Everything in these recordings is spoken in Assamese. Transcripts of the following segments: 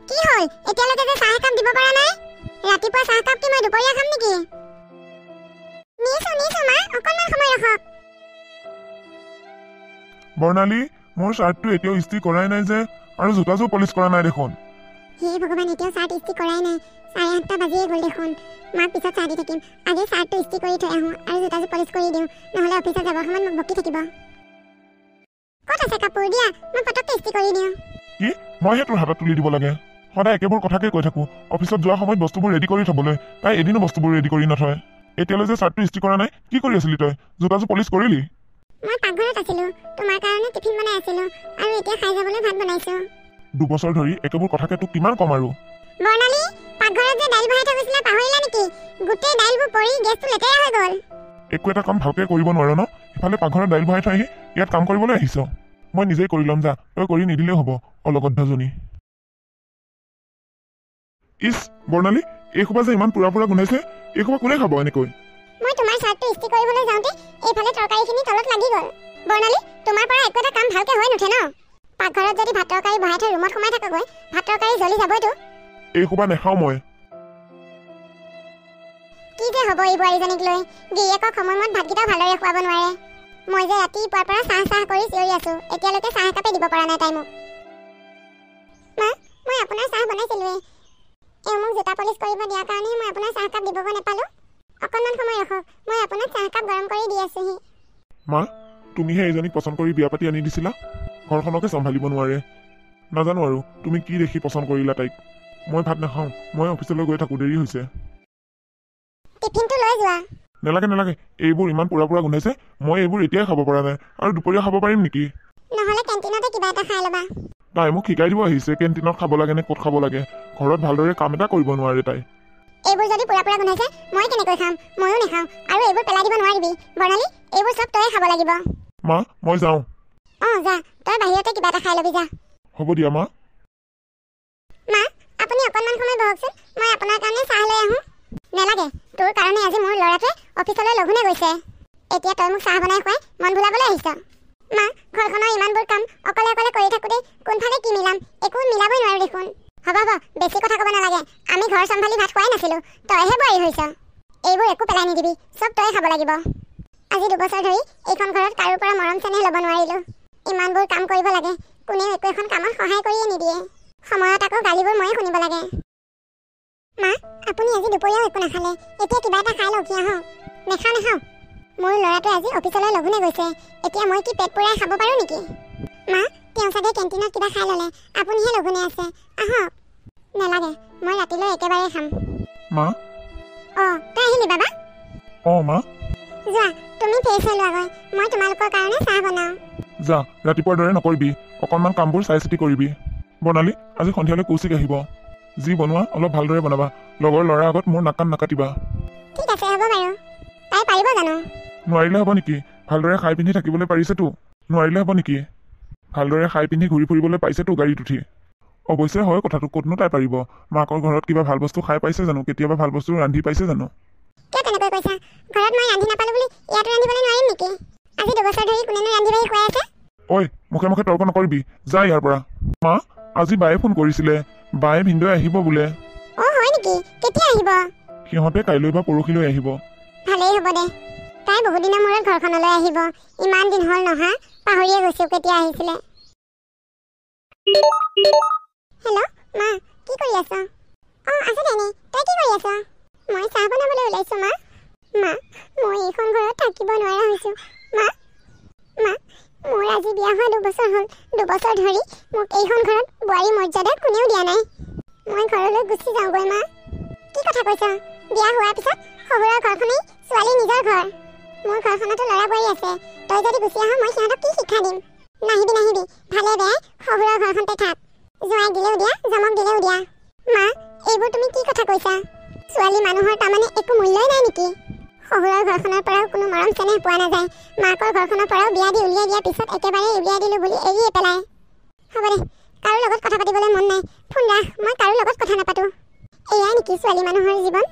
কি হল এতিয়ালৈকে যে চাহ কাপ দিব পৰা নাই ৰাতিপুৱা চাহ কাপ কি মই দুপৰীয়া খাম নেকি নিছো মা অকণমান সময় ৰখক বৰ্ণালী মোৰ শাৰ্টটো এতিয়াও ইস্ত্ৰি কৰাই নাই যে আৰু জোতাযোৰ পলিশ কৰা নাই দেখোন হে ভগৱান এতিয়াও শাৰ্ট ইস্ত্ৰি কৰাই নাই 8:30 বাজিয়ে গ'ল দেখোন মাক পিছত চাহ দি থাকিম আগে শাৰ্টটো ইস্ত্ৰি কৰি থৈ আহোঁ আৰু জোতাযোৰ পলিশ কৰি দিওঁ নহ'লে অফিচত যাবৰ সময়ত মোক বকি থাকিব ক'ত আছে কাপোৰ দিয়া মই পটককৈ ইস্ত্ৰি কৰি দিওঁ কি মইহে তোৰ হাতত তুলি দিব লাগে সদায় একেবোৰ কথাকে কৈ থাকোঁ অফিচত যোৱাৰ সময়ত বস্তুবোৰ ৰেডি কৰি থ'বলৈ তাই এদিনো বস্তুবোৰ ৰেডি কৰি নথয় এতিয়ালৈ যে শাৰ্টটো ইস্ত্ৰি কৰা নাই কি কৰি আছিলি তই জোতাযোৰ পলিশ কৰিলি মই পাকঘৰত আছিলোঁ তোমাৰ কাৰণে টিফিন বনাই আছিলোঁ আৰু এতিয়া খাই যাবলৈ ভাত বনাইছোঁ 2 বছৰ ধৰি একেবোৰ কথাকে তোক কিমান কম আৰু বৰ্ণালী পাকঘৰত যে দাইল বহাই থৈ গৈছিলা পাহৰিলা নেকি গোটেই দাইলবোৰ পৰি গেছটো লেতেৰা হৈ গ'ল একো এটা কাম ভালকৈ কৰিব নোৱাৰ ন ইফালে পাকঘৰত দাইল বহাই থৈ আহি ইয়াত কাম কৰিবলৈ আহিছ মই নিজেই কৰি ল'ম যা তই কৰি নিদিলেও হ'ব অলগদ্ধজনী ইছ বৰ্ণালী এইসোপা যে ইমান পুৰা গোন্ধাইছে এইসোপা কোনে খাব এনেকৈ মই তোমাৰ শাৰ্টটো ইস্ত্ৰি কৰিবলৈ যাওঁতে এইফালে তৰকাৰীখিনি তলত লাগি গ'ল বৰ্ণালী তোমাৰ পৰা একো এটা কাম ভালকৈ হৈ নুঠে ন পাকঘৰত যদি ভাত তৰকাৰী বহাই থৈ ৰুমত সোমাই থাকগৈ ভাত তৰকাৰী জ্বলি যাবইতো এইসোপা নেখাওঁ মই কি যে হ'ব এই বোৱাৰীজনীক লৈ গিৰিয়েকক সময়মত ভাতকেইটাও ভালদৰে খুৱাব নোৱাৰে মই যে ৰাতিপুৱাৰ পৰা চাহ কৰি চিঞৰি আছোঁ এতিয়ালৈকে চাহ একাপে দিব পৰা নাই তাই মোক মা মই আপোনাৰ চাহ বনাইছিলোঁৱেই এওঁ মোক জোতা পলিশ কৰিব দিয়াৰ কাৰণেহে মই আপোনাৰ চাহ কাপ দিবগৈ নাপালোঁ অকণমান সময় ৰখক মই আপোনাক চাহ কাপ গৰম কৰি দি আছোঁহি মা তুমিহে এইজনীক পচন্দ কৰি বিয়া পাতি আনি দিছিলা ঘৰখনকে চম্ভালিব নোৱাৰে নাজানো আৰু তুমি কি দেখি পচন্দ কৰিলা তাইক মই ভাত নাখাওঁ মই অফিচলৈ গৈ থাকোঁ দেৰি হৈছে টিফিনটো লৈ যোৱা নালাগে এইবোৰ ইমান পুৰা গোন্ধাইছে মই এইবোৰ এতিয়াই খাব পৰা নাই আৰু দুপৰীয়া খাব পাৰিম নেকি নহ'লে কেণ্টিনতে কিবা এটা খাই ল'বা তাই মোক শিকাই দিব আহিছে কেণ্টিনত খাব লাগে নে ক'ত খাব লাগে ঘৰত ভালদৰে কাম এটা কৰিব নোৱাৰে তাই এইবোৰ যদি পুৰা গোন্ধাইছে মই কেনেকৈ খাম ময়ো নাখাওঁ আৰু এইবোৰ পেলাই দিব নোৱাৰিবি বৰ্ণালী এইবোৰ চব তয়ে খাব লাগিব মা মই যাওঁ যা তই বাহিৰতে কিবা এটা খাই ল'বি যা হ'ব দিয়া মা আপুনি অকণমান সময় বহকচোন মই আপোনাৰ কাৰণে চাহ লৈ আহোঁ নালাগে তোৰ কাৰণে আজি মোৰ ল'ৰাটোৱে অফিচলৈ লঘোণে গৈছে এতিয়া তই মোক চাহ বনাই খুৱাই মন ভুলাবলৈ আহিছ মা ঘৰখনৰ ইমানবোৰ কাম অকলে কৰি থাকোঁতে কোনফালে কি মিলাম একো মিলাবই নোৱাৰোঁ দেখোন হ'ব বেছি কথা ক'ব নালাগে আমি ঘৰ চম্ভালি ভাত খোৱাই নাছিলোঁ তইহে বোৱাৰী হৈছ এইবোৰ একো পেলাই নিদিবি চব তই খাব লাগিব আজি 2 বছৰ ধৰি এইখন ঘৰত কাৰোৰ পৰা মৰম চেনেহ ল'ব নোৱাৰিলোঁ ইমানবোৰ কাম কৰিব লাগে কোনেও একো এখন কামত সহায় কৰিয়ে নিদিয়ে সময়ত আকৌ গালিবোৰ ময়ে শুনিব লাগে মা আপুনি আজি দুপৰীয়াও একো নাখালে এতিয়া কিবা এটা খাই লওক কি আহক নাখাওঁ মোৰ ল'ৰাটোৱে আজি অফিচলৈ লঘোণে গৈছে এতিয়া মই কি পেট পুৰাই খাব পাৰোঁ নেকি মা তেওঁ চাগে কেণ্টিনত কিবা খাই ল'লে আপুনিহে লঘোণে আছে আহক নালাগে মই ৰাতিলৈ একেবাৰে খাম মা তই আহিলি বাবা মা যোৱা তুমি ফ্ৰেছ হৈ লোৱাগৈ মই তোমালোকৰ কাৰণে চাহ বনাওঁ যা ৰাতিপুৱাৰ দৰে নকৰিবি অকণমান কামবোৰ চাই চিতি কৰিবি বৰ্ণালী আজি সন্ধিয়ালৈ কৌশিক আহিব যি বনোৱা অলপ ভালদৰে বনাবা লগৰ ল'ৰাৰ আগত মোৰ নাক কাণ নাকাটিবা ঠিক আছে হ'ব বাৰু তাই পাৰিব জানো নোৱাৰিলে হ'ব নেকি ভালদৰে খাই পিন্ধি থাকিবলৈ পাৰিছেতো নোৱাৰিলে হ'ব নেকি ভালদৰে খাই পিন্ধি ঘূৰি ফুৰিবলৈ পাইছেতো গাড়ীত উঠি অৱশ্যে হয় কথাটো ক'তনো তাই পাৰিব মাকৰ ঘৰত কিবা ভাল বস্তু খাই পাইছে জানো কেতিয়াবা ভাল বস্তু ৰান্ধি পাইছে জানো কিয় তেনেকৈ কৈছা ঘৰত মই ৰান্ধি নাপালোঁ বুলি ইয়াত ৰান্ধিবলৈ নোৱাৰিম নেকি আজি 2 বছৰ ধৰি কোনেনো ৰান্ধি বাঢ়ি খুৱাই আছে ঐ মুখে তৰ্ক নকৰিবি যা ইয়াৰ পৰা মা আজি বায়ে ফোন কৰিছিলে বায়ে ভিনদেউ আহিব বোলে হয় নেকি কেতিয়া আহিব সিহঁতে কাইলৈ বা পৰহিলৈ আহিব ভালেই হ'ব দে তাই বহুত দিনৰ মূৰত ঘৰখনলৈ আহিব ইমান দিন হ'ল নহা পাহৰিয়ে গৈছোঁ কেতিয়া আহিছিলে হেল্ল' মা কি কৰি আছ আছো দেনি তই কি কৰি আছ মই চাহ বনাবলৈ ওলাইছোঁ মা মই এইখন ঘৰত থাকিব নোৱাৰা হৈছোঁ মা মোৰ আজি বিয়া হোৱা 2 বছৰ হ'ল 2 বছৰ ধৰি মোক এইখন ঘৰত বোৱাৰী মৰ্যাদা কোনেও দিয়া নাই মই ঘৰলৈ গুচি যাওঁগৈ মা কি কথা কৈছ বিয়া হোৱাৰ পিছত শহুৰৰ ঘৰখনেই ছোৱালী নিজৰ ঘৰ মোৰ ঘৰখনতো ল'ৰা বোৱাৰী আছে তই যদি গুচি আহ মই সিহঁতক কি শিক্ষা দিম নাহিবি ভালে বেয়াই শহুৰৰ ঘৰখনতে থাক জোঁৱাই দিলেও দিয়া জমক দিলেও দিয়া মা এইবোৰ তুমি কি কথা কৈছা ছোৱালী মানুহৰ তাৰমানে একো মূল্যই নাই নেকি শহুৰৰ ঘৰখনৰ পৰাও কোনো মৰম চেনেহ পোৱা নাযায় মাকৰ ঘৰখনৰ পৰাও বিয়া দি উলিয়াই দিয়াৰ পিছত একেবাৰে উলিয়াই দিলোঁ বুলি এৰিয়ে পেলায় হ'ব দে কাৰো লগত কথা পাতিবলৈ মন নাই ফোন ৰাখ মই কাৰো লগত কথা নাপাতোঁ এয়াই নেকি ছোৱালী মানুহৰ জীৱন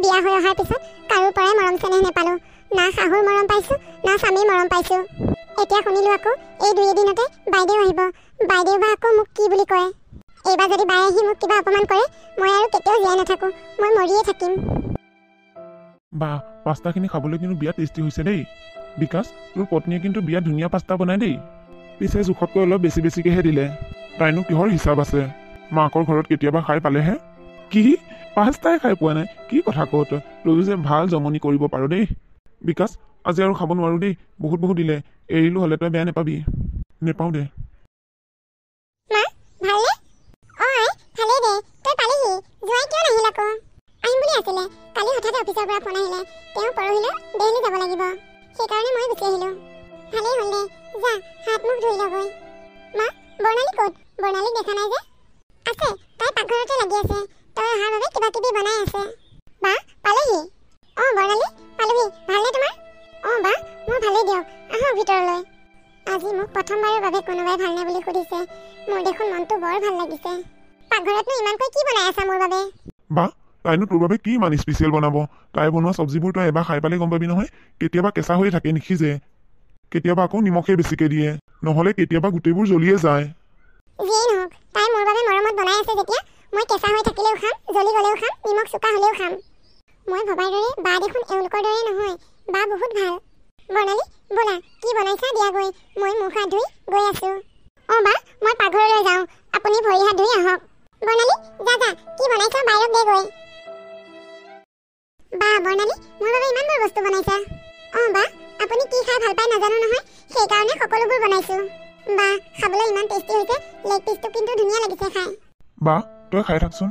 বিয়া হৈ অহাৰ পিছত কাৰো পৰাই মৰম চেনেহ নাপালোঁ না শাহুৰ মৰম পাইছোঁ না স্বামীৰ মৰম পাইছোঁ এতিয়া শুনিলোঁ আকৌ এই 2 এদিনতে বাইদেউ আহিব বাইদেউ বা আকৌ মোক কি বুলি কয় এইবাৰ যদি বায়ে আহি মোক কিবা অপমান কৰে মই আৰু কেতিয়াও জীয়াই নাথাকো মই মৰিয়ে থাকিম বা পাস্তাখিনি খাবলৈ কিন্তু বিয়া টেষ্টি হৈছে দেই বিকাশ তোৰ পত্নীয়ে কিন্তু বিয়া ধুনীয়া পাস্তা বনাই দেই পিছে জোখতকৈ অলপ বেছি বেছিকেহে দিলে তাইনো কিহৰ হিচাপ আছে মাকৰ ঘৰত কেতিয়াবা খাই পালেহে কি পাস্তাই খাই পোৱা নাই কি কথা কওঁ তয়ো যে ভাল জমনি কৰিব পাৰ দেই বিকাশ আজি আৰু খাব নোৱাৰো দেই বহুত বহুত দিলে এৰিলো হ'লে তই বেয়া নেপাবি নেপাওঁ দে মা ভালনে অই ভালে দে তই পালিহি যোৱাই কিয় নাহিল আকৌ আহিম বুলি আছিলে কালি হঠাৎ অফিচৰ পৰা ফোন আহিলে তেওঁ পৰহিলৈ দেইলি যাব লাগিব সেইকাৰণে মই গুচি আহিলো ভালেই হ'ল দে যা হাত মুখ ধুই লগৈ মা বৰ্ণালী ক'ত বৰ্ণালীক দেখা নাই যে আছে তাই পাকঘৰতে লাগি আছে তই অহাৰ বাবে কিবা কিবি বনাই আছে বা পালেহি বৰ্ণালী পালোহি ভালনে তোমাৰ বা মই ভালেই দিয়ক আহক ভিতৰলৈ আজি মোক প্ৰথমবাৰৰ বাবে কোনোবাই ভালনে বুলি সুধিছে মোৰ দেখোন মনটো বৰ ভাল লাগিছে পাকঘৰতনো ইমানকৈ কি বনাই আছা মোৰ বাবে বা তাইনো তোৰ বাবে কি ইমান স্পেচিয়েল বনাব তাই বনোৱা চব্জিবোৰ তই এবাৰ খাই পালে গম পাবি নহয় কেতিয়াবা কেঁচা হৈ থাকে নিসিজে কেতিয়াবা আকৌ নিমখে বেছিকে দিয়ে নহ'লে কেতিয়াবা গোটেইবোৰ জ্বলিয়ে যায় যিয়েই নহওক তাই মোৰ বাবে মৰমত বনাই আছে যেতিয়া মই কেঁচা হৈ থাকিলেও খাম জ্বলি গ'লেও খাম নিমখ চোকা হ'লেও খাম মই ভবাৰ দৰে বা দেখোন এওঁলোকৰ দৰে নহয় বা বহুত ভাল বৰ্ণালী ব'লা কি বনাইছা দিয়া গৈ মই মুখ হাত ধুই গৈ আছো বা মই পাকঘৰলৈ যাওঁ আপুনি ভৰি হাত ধুই আহক বৰ্ণালী যা যা কি বনাইছা বাহিৰত দে গৈ বা বৰ্ণালী মোৰ বাবে ইমানবোৰ বস্তু বনাইছা বা আপুনি কি খাই ভাল পায় নাজানো নহয় সেইকাৰণে সকলোবোৰ বনাইছো বা খাবলৈ ইমান টেষ্টি হৈছে লেগ পিচটো কিন্তু ধুনীয়া লাগিছে খাই বা তই খাই থাকচোন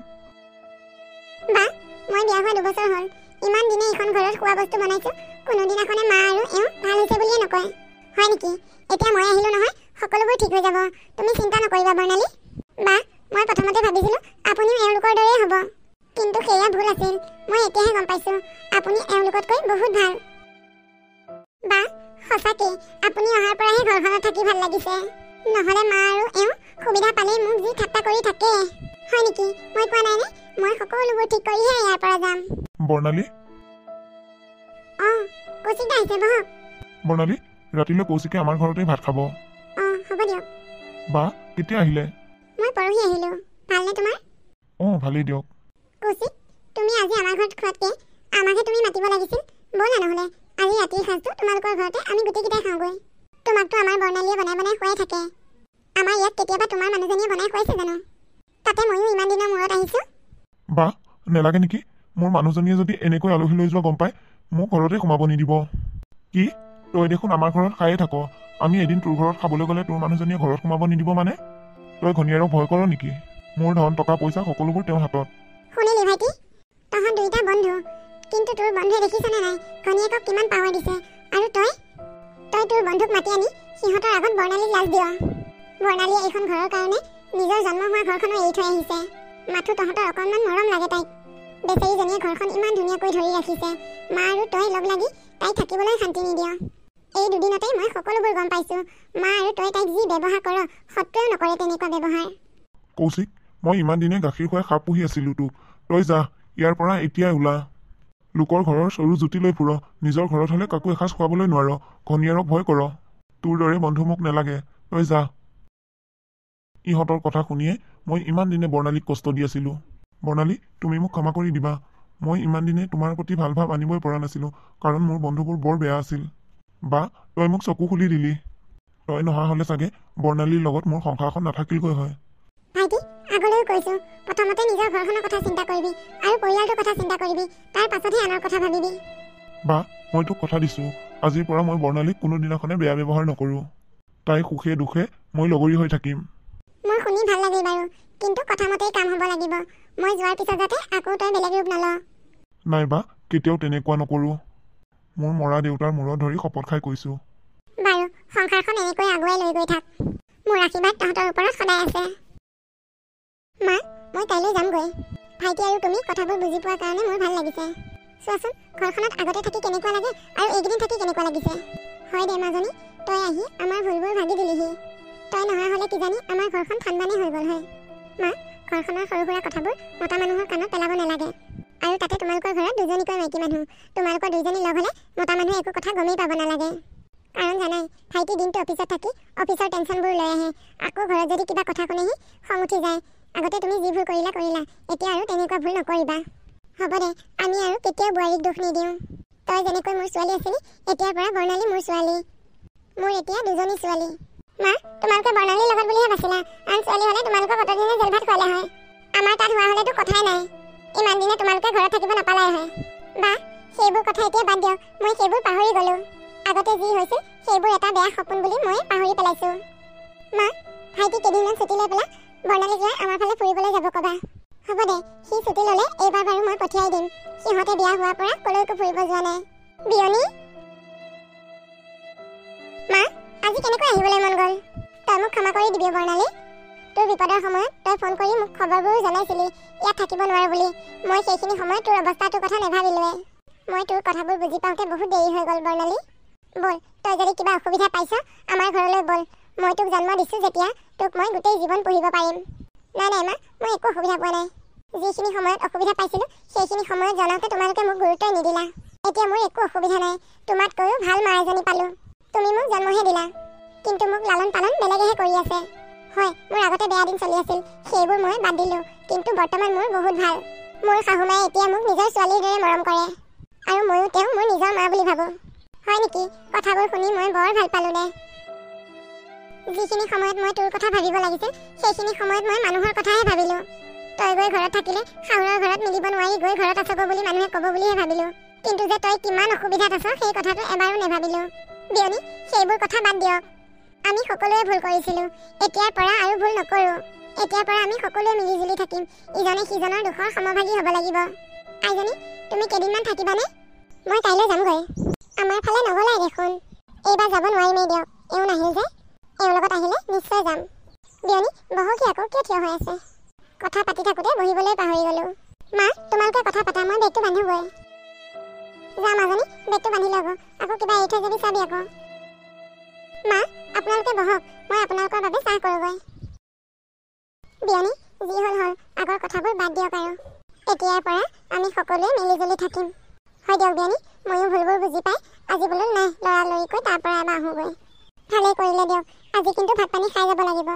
বা মই বিয়া হোৱা 2 বছৰ হ'ল ইমান দিনে এখন ঘৰত খোৱা বস্তু বনাইছো কোনোদিনাখনে মা আৰু এওঁ ভাল হৈছে বুলিয়ে নকয় হয় নেকি এতিয়া মই আহিলো নহয় সকলোবোৰ ঠিক হৈ যাব তুমি চিন্তা নকৰিবা বৰ্ণালী বা মই প্ৰথমতে ভাবিছিলো আপুনিও এওঁলোকৰ দৰেই হ'ব কিন্তু সেয়া ভুল আছিল মই এতিয়াহে গম পাইছো আপুনি এওঁলোকতকৈ বহুত ভাল বা সঁচাকৈ আপুনি অহাৰ পৰাহে ঘৰখনত থাকি ভাল লাগিছে নহ'লে মা আৰু এওঁ সুবিধা পালেই মোক যি ঠাট্টা কৰি থাকে হয় নেকি মই কোৱা নাইনে মই সকলোবোৰ ঠিক কৰিহে ইয়াৰ পৰা যাম বৰ্ণালী কৌশিক দা আহিছে বহক বৰ্ণালী ৰাতিলৈ কৌশিকে আমাৰ ঘৰতে ভাত খাব হ'ব দিয়ক বা কেতিয়া আহিলে মই পৰহি আহিলো ভালনে তোমাৰ ভালেই দিয়ক কৌশিক তুমি আজি আমাৰ ঘৰত খোৱাতকৈ আমাকহে তুমি মাতিব লাগিছিল ব'লা নহ'লে আজি ৰাতিৰ সাঁজটো তোমালোকৰ ঘৰতে আমি গোটেইকেইটাই খাওঁগৈ তোমাকতো আমাৰ বৰ্ণালীয়ে বনাই বনাই খুৱাই থাকে আমাৰ ইয়াত কেতিয়াবা তোমাৰ মানুহজনীয়ে বনাই খুৱাইছে জানো তাতে ময়ো ইমান দিনৰ মূৰত আহিছো বা নেলাগে নেকি মোৰ মানুহজনীয়ে যদি এনেকৈ আলহী লৈ যোৱা গম পায় মোক ঘৰতে সোমাব নিদিব কি তই দেখোন আমাৰ ঘৰত খায়ে থাক আমি এদিন তোৰ ঘৰত খাবলৈ গ'লে তোৰ মানুহজনীয়ে ঘৰত সোমাব নিদিব মানে তই ঘনীয়াৰক ভয় কৰ নেকি মোৰ ধন টকা পইচা সকলোবোৰ তেওঁৰ হাতত শুনিলি ভাইটি তহঁত দুইটা বন্ধু কিন্তু তোৰ বন্ধুৱে দেখিছনে নাই ঘনীয়েকক কিমান পাৱাৰ দিছে আৰু তই তোৰ বন্ধুক মাতি আনি সিহঁতৰ আগত বৰ্ণালীক লাজ দিয় বৰ্ণালীয়ে এইখন ঘৰৰ কাৰণে নিজৰ জন্ম হোৱা ঘৰখনো এৰি থৈ আহিছে মাথো তহঁতৰ অকণমান মৰম লাগে তাইক বেচেৰীজনীয়ে ঘৰখন ইমান ধুনীয়াকৈ ধৰি ৰাখিছে মা আৰু তই লগ লাগি তাইক থাকিবলৈ শান্তি নিদিয় এই দুদিনতে মই সকলোবোৰ গম পাইছো মা আৰু তই তাইক যি ব্যৱহাৰ কৰ সত্ত্বেও নকৰে তেনেকুৱা ব্যৱহাৰ কৌশিক মই ইমান দিনে গাখীৰ খুৱাই সাপ পুহি আছিলো তোক তই যা ইয়াৰ পৰা এতিয়াই ওলা লোকৰ ঘৰৰ সৰু জুতি লৈ ফুৰ নিজৰ ঘৰত হ'লে কাকো এসাঁজ খুৱাবলৈ নোৱাৰ ঘনীয়াৰক ভয় কৰ তোৰ দৰে বন্ধু মোক নেলাগে তই যা ইহঁতৰ কথা শুনিয়ে মই ইমান দিনে বৰ্ণালীক কষ্ট দি আছিলো বৰ্ণালী তুমি মোক ক্ষমা কৰি দিবা মই ইমান দিনে তোমাৰ প্ৰতি ভাল ভাৱ আনিবই পৰা নাছিলো কাৰণ মোৰ বন্ধুবোৰ বৰ বেয়া আছিল বা তই মোক চকু খুলি দিলি তই নহা হ'লে চাগে বৰ্ণালীৰ লগত মোৰ সংসাৰখন নাথাকিলগৈ হয় ভাইটি আগলৈও কৈছো প্ৰথমতে নিজৰ ঘৰখনৰ কথা চিন্তা কৰিবি আৰু পৰিয়ালটোৰ কথা চিন্তা কৰিবি তাৰ পাছতহে আনৰ কথা ভাবিবি বা মই তোক কথা দিছো আজিৰ পৰা মই বৰ্ণালীক কোনোদিনাখনে বেয়া ব্যৱহাৰ নকৰো তাই সুখে দুখে মই লগৰী হৈ থাকিম মোৰ শুনি ভাল লাগিল বাৰু কিন্তু কথামতেই কাম হ'ব লাগিব মই যোৱাৰ পিছত যাতে আকৌ তই বেলেগ ৰূপ নল নাইবা কেতিয়াও তেনেকুৱা নকৰো মোৰ মৰা দেউতাৰ মূৰত ধৰি শপত খাই কৈছো বাৰু সংসাৰখন এনেকৈ আগুৱাই লৈ গৈ থাক মোৰ আশীৰ্বাদ তহঁতৰ ওপৰত সদায় আছে মা মই কাইলৈ যামগৈ ভাইটি আৰু তুমি কথাবোৰ বুজি পোৱাৰ কাৰণে মোৰ ভাল লাগিছে চোৱাচোন ঘৰখনত আগতে থাকি কেনেকুৱা লাগে আৰু এইকেইদিন থাকি কেনেকুৱা লাগিছে হয় দে মাজনী তই আহি আমাৰ ভুলবোৰ ভাগি দিলিহি তই নহা হ'লে কিজানি আমাৰ ঘৰখন ঠাণ্ডানে হৈ গ'ল হয় মা ঘৰখনৰ সৰু সুৰা কথাবোৰ মতা মানুহৰ কাণত পেলাব নালাগে আৰু তাতে তোমালোকৰ ঘৰত দুজনীকৈ মাইকী মানুহ তোমালোকৰ দুইজনী লগ হ'লে মতা মানুহে একো কথা গমেই পাব নালাগে কাৰণ জানাই ভাইটি দিনটো অফিচত থাকি অফিচৰ টেনশ্যনবোৰ লৈ আহে আকৌ ঘৰত যদি কিবা কথা শুনেহি খং উঠি যায় আগতে তুমি যি ভুল কৰিলা এতিয়া আৰু তেনেকুৱা ভুল নকৰিবা হ'ব দে আমি আৰু কেতিয়াও বোৱাৰীক দুখ নিদিওঁ তই যেনেকৈ মোৰ ছোৱালী আছিলি এতিয়াৰ পৰা বৰ্ণালী মোৰ ছোৱালী মোৰ এতিয়া দুজনী ছোৱালী মা তোমালোকে বৰ্ণালীৰ লগত বুলিহে বাছিলা আন ছোৱালী হ'লে তোমালোকক কতদিনে জেল ভাত খোৱালে হয় আমাৰ তাত হোৱা হ'লেতো কথাই নাই ইমান দিনে তোমালোকে ঘৰত থাকিব নাপালাই হয় বা সেইবোৰ কথা এতিয়া বাদ দিয়ক মই সেইবোৰ পাহৰি গ'লো আগতে যি হৈছিল সেইবোৰ এটা বেয়া সপোন বুলি মই পাহৰি পেলাইছোঁ মা ভাইটি কেইদিনমান ছুটি লৈ পেলাই বৰ্ণালীক লৈ আমাৰ ফালে ফুৰিবলৈ যাব ক'বা হ'ব দে সি ছুটি ল'লে এইবাৰ বাৰু মই পঠিয়াই দিম সিহঁতে বিয়া হোৱাৰ পৰা কলৈকো ফুৰিব যোৱা নাই বিয়নী মা আজি কেনেকৈ আহিবলৈ মন গ'ল তই মোক ক্ষমা কৰি দিবি বৰ্ণালী তোৰ বিপদৰ সময়ত তই ফোন কৰি মোক খবৰবোৰ জনাইছিলি ইয়াত থাকিব নোৱাৰো বুলি মই সেইখিনি সময়ত তোৰ অৱস্থাটোৰ কথা নাভাবিলোৱে মই তোৰ কথাবোৰ বুজি পাওঁতে বহুত দেৰি হৈ গ'ল বৰ্ণালী বল তই যদি কিবা অসুবিধা পাইছ আমাৰ ঘৰলৈ বল মই তোক জন্ম দিছোঁ যেতিয়া তোক মই গোটেই জীৱন পঢ়িব পাৰিম নাই মা মই একো অসুবিধা পোৱা নাই যিখিনি সময়ত অসুবিধা পাইছিলোঁ সেইখিনি সময়ত জনাওঁতে তোমালোকে মোক গুৰুত্বই নিদিলা এতিয়া মোৰ একো অসুবিধা নাই তোমাতকৈও ভাল মা এজনী পালোঁ তুমি মোক জন্মহে দিলা কিন্তু মোক লালন পালন বেলেগেহে কৰি আছে হয় মোৰ আগতে বেয়া দিন চলি আছিল সেইবোৰ মই বাদ দিলোঁ কিন্তু বৰ্তমান মোৰ বহুত ভাল মোৰ শাহুমায়ে এতিয়া মোক নিজৰ ছোৱালীৰ দৰে মৰম কৰে আৰু ময়ো তেওঁ মোৰ নিজৰ মা বুলি ভাবোঁ হয় নেকি কথাবোৰ শুনি মই বৰ ভাল পালোঁ দে যিখিনি সময়ত মই তোৰ কথা ভাবিব লাগিছিল সেইখিনি সময়ত মই মানুহৰ কথাহে ভাবিলোঁ তই গৈ ঘৰত থাকিলে শাহুৰৰ ঘৰত মিলিব নোৱাৰি গৈ ঘৰত আছগৈ বুলি মানুহে ক'ব বুলিহে ভাবিলোঁ কিন্তু যে তই কিমান অসুবিধাত আছ সেই কথাটো এবাৰো নাভাবিলোঁ বিয়নী সেইবোৰ কথা বাদ দিয়ক আমি সকলোৱে ভুল কৰিছিলোঁ এতিয়াৰ পৰা আৰু ভুল নকৰোঁ এতিয়াৰ পৰা আমি সকলোৱে মিলিজুলি থাকিম ইজনে সিজনৰ দুখৰ সমভাগী হ'ব লাগিব আইজনী তুমি কেইদিনমান থাকিবানে মই কাইলৈ যামগৈ আমাৰ ফালে নগ'লাই দেখোন এইবাৰ যাব নোৱাৰিমেই দিয়ক এওঁ নাহিল যে এওঁৰ লগত আহিলে নিশ্চয় যাম বিয়নী বহকি আকৌ কিয় থিয় হৈ আছে কথা পাতি থাকোঁতে বহিবলৈ পাহৰি গ'লোঁ মা তোমালোকে কথা পাতা মই বেগটো বান্ধোগৈ যা মাজনী বেগটো বান্ধি ল'ব আকৌ কিবা এৰি থৈ যদি চাবি আকৌ মা আপোনালোকে বহক মই আপোনালোকৰ বাবে চাহ কৰোঁগৈ বিয়নী যি হ'ল আগৰ কথাবোৰ বাদ দিয়ক আৰু এতিয়াৰ পৰা আমি সকলোৱে মিলিজুলি থাকিম হয় দিয়ক বিয়নী ময়ো ভুলবোৰ বুজি পাই আজি বোলো নাই লৰালৰিকৈ তাৰ পৰা এবাৰ আহোঁগৈ ভালেই কৰিলে দিয়ক আজি কিন্তু ভাত পানী খাই যাব লাগিব